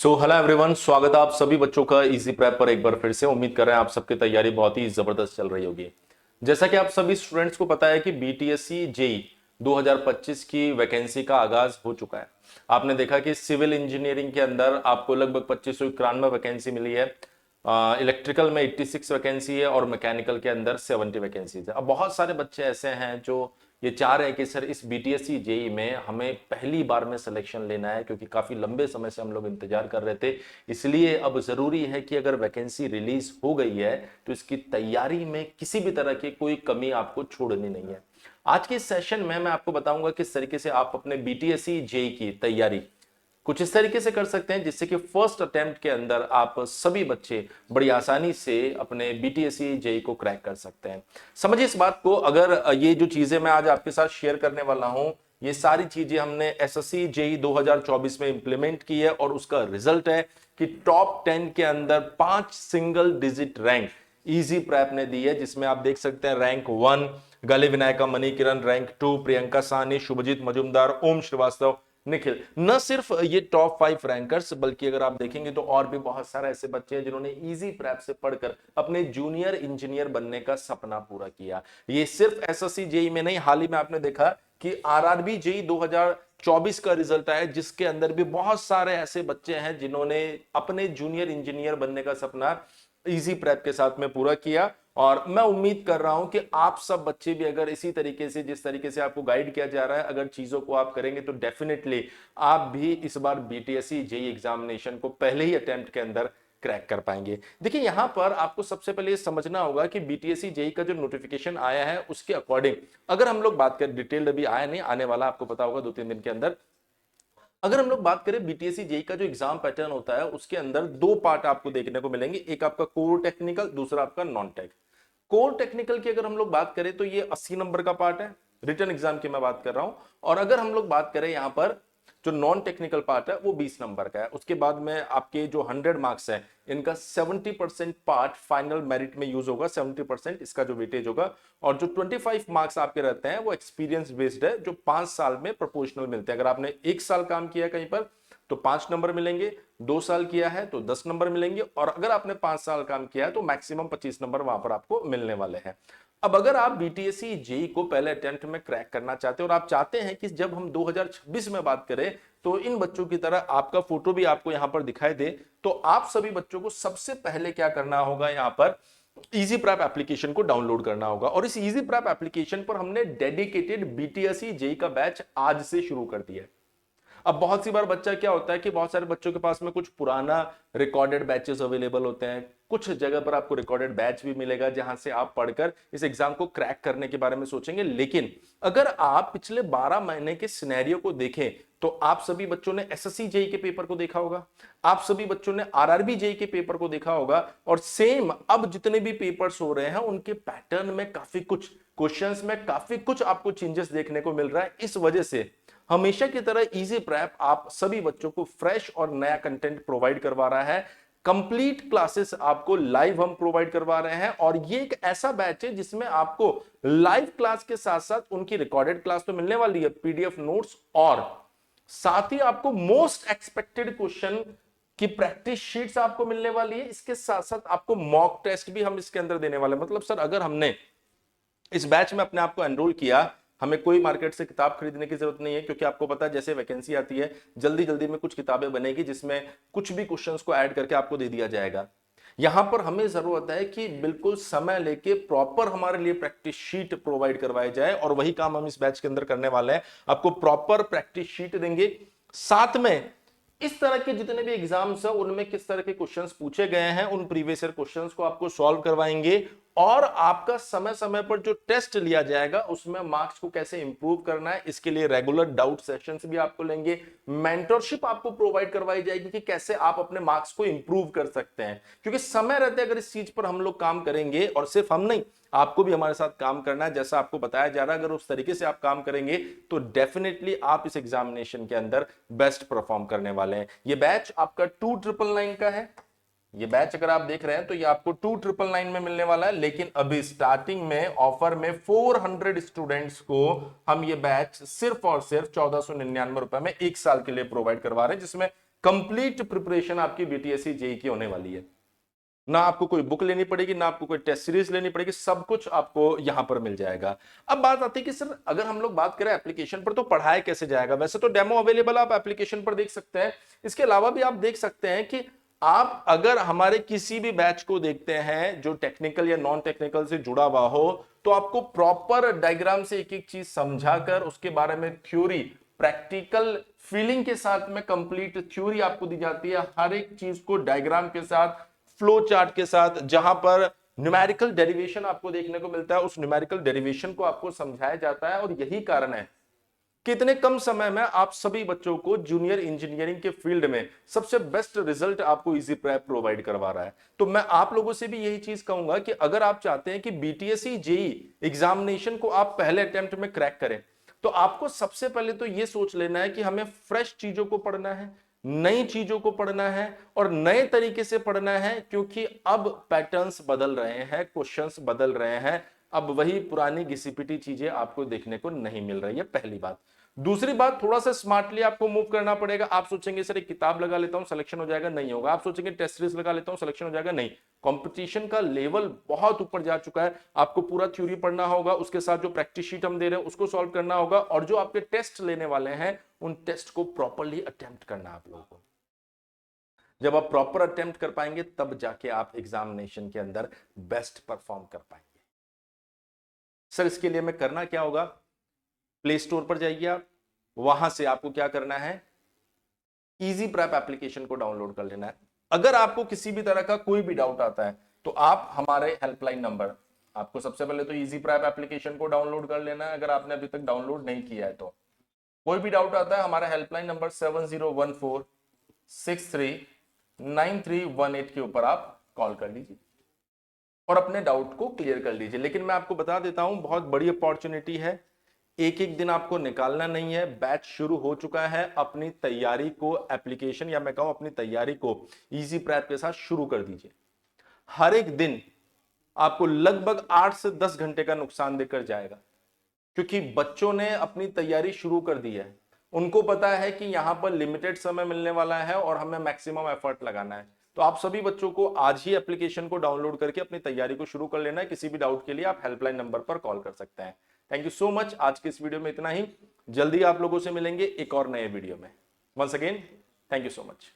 Hello everyone, स्वागत है आप सभी बच्चों का इजी प्रेप पर एक बार फिर से। उम्मीद कर रहे हैं आप सबकी तैयारी बहुत ही जबरदस्त चल रही होगी। जैसा कि आप सभी स्टूडेंट्स को पता है कि बीटीएससी जेई 2025 की वैकेंसी का आगाज हो चुका है। आपने देखा कि सिविल इंजीनियरिंग के अंदर आपको लगभग 2591 वैकेंसी मिली है, इलेक्ट्रिकल में 86 वैकेंसी है और मैकेनिकल के अंदर 70 वैकेंसीज है। अब बहुत सारे बच्चे ऐसे हैं जो ये चाह रहे हैं कि सर इस बीटीएससी जेई में हमें पहली बार में सिलेक्शन लेना है, क्योंकि काफी लंबे समय से हम लोग इंतजार कर रहे थे। इसलिए अब जरूरी है कि अगर वैकेंसी रिलीज हो गई है तो इसकी तैयारी में किसी भी तरह की कोई कमी आपको छोड़नी नहीं है। आज के इस सेशन में मैं आपको बताऊंगा किस तरीके से आप अपने बीटीएससी जेई की तैयारी कुछ इस तरीके से कर सकते हैं जिससे कि फर्स्ट अटेम्प्ट के अंदर आप सभी बच्चे बड़ी आसानी से अपने बीटीएससी जेई को क्रैक कर सकते हैं। समझिए इस बात को, अगर ये जो चीजें मैं आज आपके साथ शेयर करने वाला हूं, ये सारी चीजें हमने एसएससी जेई 2024 में इंप्लीमेंट की है और उसका रिजल्ट है कि टॉप 10 के अंदर 5 single digit rank easy prep ने दी है, जिसमें आप देख सकते हैं रैंक 1 गले विनायका मणिकिरण, रैंक 2 प्रियंका साहनी, शुभजीत मजुमदार, ओम श्रीवास्तव, निखिल। न सिर्फ ये टॉप 5 रैंकर्स, बल्कि अगर आप देखेंगे तो और भी बहुत सारे ऐसे बच्चे हैं जिन्होंने इजी प्रैप से पढ़कर अपने जूनियर इंजीनियर बनने का सपना पूरा किया। ये सिर्फ एसएससी जेई में नहीं, हाल ही में आपने देखा कि आरआरबी जेई 2024 का रिजल्ट आया, जिसके अंदर भी बहुत सारे ऐसे बच्चे हैं जिन्होंने अपने जूनियर इंजीनियर बनने का सपना इजी प्रैप के साथ में पूरा किया। और मैं उम्मीद कर रहा हूं कि आप सब बच्चे भी अगर इसी तरीके से, जिस तरीके से आपको गाइड किया जा रहा है, अगर चीजों को आप करेंगे तो डेफिनेटली आप भी इस बार बीटीएससी जेई एग्जामिनेशन को पहले ही अटेम्प्ट के अंदर क्रैक कर पाएंगे। देखिए यहां पर आपको सबसे पहले ये समझना होगा कि बीटीएससी जेई का जो नोटिफिकेशन आया है उसके अकॉर्डिंग अगर हम लोग बात करें, डिटेल्ड अभी आया नहीं, आने वाला आपको पता होगा 2-3 दिन के अंदर। अगर हम लोग बात करें बीटीएससी जेई का जो एग्जाम पैटर्न होता है उसके अंदर दो पार्ट आपको देखने को मिलेंगे, एक आपका कोर टेक्निकल, दूसरा आपका नॉन टेक। कोर टेक्निकल की अगर हम लोग बात करें तो ये 80 नंबर का पार्ट है, रिटन एग्जाम की मैं बात कर रहा हूं। और अगर हम लोग बात करें यहां पर जो नॉन टेक्निकल पार्ट है वो 20 नंबर का है। उसके बाद में आपके जो 100 मार्क्स है इनका 70% पार्ट फाइनल मेरिट में यूज होगा, 70% इसका जो वेटेज होगा। और जो 25 मार्क्स आपके रहते हैं वो एक्सपीरियंस बेस्ड है, जो 5 साल में प्रोपोर्शनल मिलते हैं। अगर आपने 1 साल काम किया कहीं पर तो 5 नंबर मिलेंगे, 2 साल किया है तो 10 नंबर मिलेंगे, और अगर आपने 5 साल काम किया है तो मैक्सिमम 25 नंबर वहां पर आपको मिलने वाले हैं। अब अगर आप बीटीएससी जेई को पहले अटेम्प्ट में क्रैक करना चाहते हैं और आप चाहते हैं कि जब हम 2026 में बात करें तो इन बच्चों की तरह आपका फोटो भी आपको यहां पर दिखाई दे, तो आप सभी बच्चों को सबसे पहले क्या करना होगा, यहां पर इजी प्रैप एप्लीकेशन को डाउनलोड करना होगा। और इस इजी प्रैप एप्लीकेशन पर हमने डेडिकेटेड बीटीएससी जेई का बैच आज से शुरू कर दिया है। अब बहुत सी बार बच्चा क्या होता है कि बहुत सारे बच्चों के पास में कुछ पुराना रिकॉर्डेड बैचेस अवेलेबल होते हैं, कुछ जगह पर आपको रिकॉर्डेड बैच भी मिलेगा जहां से आप पढ़कर इस एग्जाम को क्रैक करने के बारे में सोचेंगे। लेकिन अगर आप पिछले 12 महीने के सिनेरियो को देखें तो आप सभी बच्चों ने एसएससी जेई के पेपर को देखा होगा, आप सभी बच्चों ने आरआरबी जेई के पेपर को देखा होगा, और सेम अब जितने भी पेपर्स हो रहे हैं उनके पैटर्न में काफी कुछ, क्वेश्चंस में काफी कुछ आपको चेंजेस देखने को मिल रहा है। इस वजह से हमेशा की तरह इजी प्रैप आप सभी बच्चों को फ्रेश और नया कंटेंट प्रोवाइड करवा रहा है। कंप्लीट क्लासेस आपको लाइव हम प्रोवाइड करवा रहे हैं, और ये एक ऐसा बैच है जिसमें आपको लाइव क्लास के साथ साथ उनकी रिकॉर्डेड क्लास तो मिलने वाली है, पीडीएफ नोट्स, और साथ ही आपको मोस्ट एक्सपेक्टेड क्वेश्चन की प्रैक्टिस शीट्स आपको मिलने वाली है। इसके साथ साथ आपको मॉक टेस्ट भी हम इसके अंदर देने वाले हैं। मतलब सर अगर हमने इस बैच में अपने आप को एनरोल किया, हमें कोई मार्केट से किताब खरीदने की जरूरत नहीं है, क्योंकि आपको पता है जैसे वैकेंसी आती है जल्दी जल्दी में कुछ किताबें बनेगी जिसमें कुछ भी क्वेश्चंस को ऐड करके आपको दे दिया जाएगा। यहां पर हमें जरूरत है कि बिल्कुल समय लेके प्रॉपर हमारे लिए प्रैक्टिस शीट प्रोवाइड करवाई जाए, और वही काम हम इस बैच के अंदर करने वाले हैं। आपको प्रॉपर प्रैक्टिस शीट देंगे, साथ में इस तरह के जितने भी एग्जाम्स हैं उनमें किस तरह के क्वेश्चंस पूछे गए हैं उन प्रीवियस ईयर क्वेश्चंस को आपको सॉल्व करवाएंगे, और आपका समय समय पर जो टेस्ट लिया जाएगा उसमें मार्क्स को कैसे इंप्रूव करना है इसके लिए रेगुलर डाउट सेशंस भी आपको लेंगे। मेंटरशिप आपको प्रोवाइड करवाई जाएगी कि कैसे आप अपने मार्क्स को इंप्रूव कर सकते हैं, क्योंकि समय रहते अगर इस चीज पर हम लोग काम करेंगे, और सिर्फ हम नहीं आपको भी हमारे साथ काम करना है जैसा आपको बताया जा रहा है, अगर उस तरीके से आप काम करेंगे तो डेफिनेटली आप इस एग्जामिनेशन के अंदर बेस्ट परफॉर्म करने वाले हैं। ये बैच आपका 2999 का है। ये बैच अगर आप देख रहे हैं तो ये आपको 2999 में मिलने वाला है, लेकिन अभी स्टार्टिंग में ऑफर में 400 स्टूडेंट्स को हम ये बैच सिर्फ और सिर्फ 1499 रुपए में 1 साल के लिए प्रोवाइड करवा रहे हैं, जिसमें कंप्लीट प्रिपरेशन आपकी बीटीएससी जेई की होने वाली है। ना आपको कोई बुक लेनी पड़ेगी, ना आपको कोई टेस्ट सीरीज लेनी पड़ेगी, सब कुछ आपको यहां पर मिल जाएगा। अब बात आती है कि सर अगर हम लोग बात करें एप्लीकेशन पर, तो पढ़ाया कैसे जाएगा? वैसे तो डेमो अवेलेबल आप एप्लीकेशन पर देख सकते हैं। इसके अलावा भी आप देख सकते हैं कि आप अगर हमारे किसी भी बैच को देखते हैं जो टेक्निकल या नॉन टेक्निकल से जुड़ा हुआ हो, तो आपको प्रॉपर डायग्राम से एक एक चीज समझाकर उसके बारे में थ्योरी, प्रैक्टिकल फीलिंग के साथ में कंप्लीट थ्योरी आपको दी जाती है, हर एक चीज को डायग्राम के साथ, फ्लो चार्ट के साथ, जहां पर न्यूमेरिकल डेरिवेशन आपको देखने को मिलता है, उस न्यूमेरिकल डेरिवेशन को आपको समझाया जाता है। और यही कारण है कि इतने कम समय में आप सभी बच्चों को जूनियर इंजीनियरिंग के फील्ड में सबसे बेस्ट रिजल्ट आपको इजी प्रेप प्रोवाइड करवा रहा है। तो मैं आप लोगों से भी यही चीज कहूंगा कि अगर आप चाहते हैं कि बीटीएससी जेई एग्जामिनेशन को आप पहले अटेम्प्ट में क्रैक करें, तो आपको सबसे पहले तो यह सोच लेना है कि हमें फ्रेश चीजों को पढ़ना है, नई चीजों को पढ़ना है और नए तरीके से पढ़ना है, क्योंकि अब पैटर्न्स बदल रहे हैं, क्वेश्चंस बदल रहे हैं। अब वही पुरानी घिसी पिटी चीजें आपको देखने को नहीं मिल रही है, पहली बात। दूसरी बात, थोड़ा सा स्मार्टली आपको मूव करना पड़ेगा। आप सोचेंगे सर एक किताब लगा लेता हूं सिलेक्शन हो जाएगा, नहीं होगा। आप सोचेंगे टेस्ट सीरीज लगा लेता हूं सिलेक्शन हो जाएगा, नहीं। कंपटीशन का लेवल बहुत ऊपर जा चुका है। आपको पूरा थ्योरी पढ़ना होगा, उसके साथ जो प्रैक्टिस शीट हम दे रहे हैं उसको सॉल्व करना होगा, और जो आपके टेस्ट लेने वाले हैं उन टेस्ट को प्रॉपरली अटेम्प्ट करना आप लोगों को। जब आप प्रॉपर अटेम्प्ट कर पाएंगे तब जाके आप एग्जामिनेशन के अंदर बेस्ट परफॉर्म कर पाएंगे। सर इसके लिए मैं करना क्या होगा? प्ले स्टोर पर जाइए आप, वहां से आपको क्या करना है, इजी प्रेप एप्लीकेशन को डाउनलोड कर लेना है। अगर आपको किसी भी तरह का कोई भी डाउट आता है तो आप हमारे हेल्पलाइन नंबर, आपको सबसे पहले तो इजी प्रेप एप्लीकेशन को डाउनलोड कर लेना है अगर आपने अभी तक डाउनलोड नहीं किया है तो। कोई भी डाउट आता है, हमारा हेल्पलाइन नंबर 7014639318 के ऊपर आप कॉल कर लीजिए और अपने डाउट को क्लियर कर लीजिए। लेकिन मैं आपको बता देता हूं, बहुत बड़ी अपॉर्चुनिटी है, एक एक दिन आपको निकालना नहीं है। बैच शुरू हो चुका है, अपनी तैयारी को एप्लीकेशन या मैं कहूं अपनी तैयारी को इजी प्रेप के साथ शुरू कर दीजिए। हर एक दिन आपको लगभग 8 से 10 घंटे का नुकसान देकर जाएगा, क्योंकि बच्चों ने अपनी तैयारी शुरू कर दी है। उनको पता है कि यहां पर लिमिटेड समय मिलने वाला है और हमें मैक्सिमम एफर्ट लगाना है। तो आप सभी बच्चों को आज ही एप्लीकेशन को डाउनलोड करके अपनी तैयारी को शुरू कर लेना है। किसी भी डाउट के लिए आप हेल्पलाइन नंबर पर कॉल कर सकते हैं। Thank you so much. आज के इस वीडियो में इतना ही। जल्दी आप लोगों से मिलेंगे एक और नए वीडियो में। Once again thank you so much.